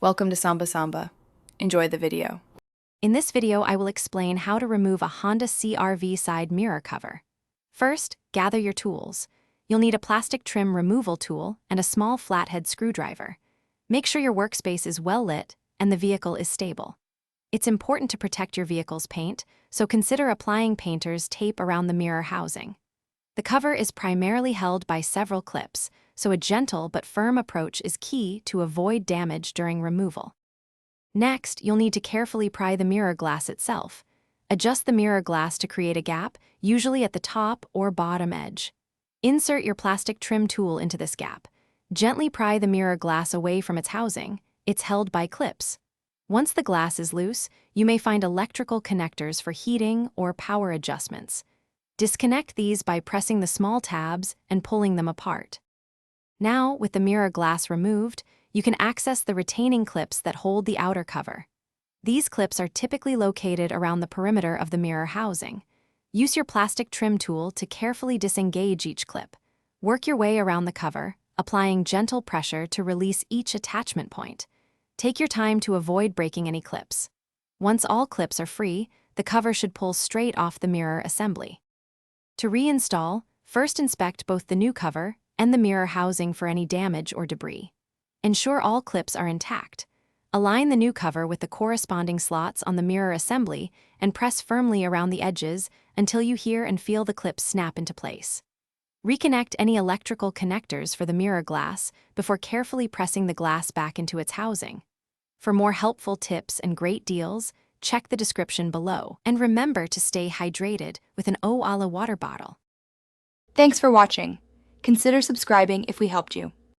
Welcome to Samba Samba. Enjoy the video. In this video, I will explain how to remove a Honda CR-V side mirror cover. First, gather your tools. You'll need a plastic trim removal tool and a small flathead screwdriver. Make sure your workspace is well lit and the vehicle is stable. It's important to protect your vehicle's paint, so consider applying painter's tape around the mirror housing. The cover is primarily held by several clips, so a gentle but firm approach is key to avoid damage during removal. Next, you'll need to carefully pry the mirror glass itself. Adjust the mirror glass to create a gap, usually at the top or bottom edge. Insert your plastic trim tool into this gap. Gently pry the mirror glass away from its housing. It's held by clips. Once the glass is loose, you may find electrical connectors for heating or power adjustments. Disconnect these by pressing the small tabs and pulling them apart. Now, with the mirror glass removed, you can access the retaining clips that hold the outer cover. These clips are typically located around the perimeter of the mirror housing. Use your plastic trim tool to carefully disengage each clip. Work your way around the cover, applying gentle pressure to release each attachment point. Take your time to avoid breaking any clips. Once all clips are free, the cover should pull straight off the mirror assembly. To reinstall, first inspect both the new cover and the mirror housing for any damage or debris. Ensure all clips are intact. Align the new cover with the corresponding slots on the mirror assembly and press firmly around the edges until you hear and feel the clips snap into place. Reconnect any electrical connectors for the mirror glass before carefully pressing the glass back into its housing. For more helpful tips and great deals, check the description below. And remember to stay hydrated with an O'Ala water bottle. Thanks for watching. Consider subscribing if we helped you.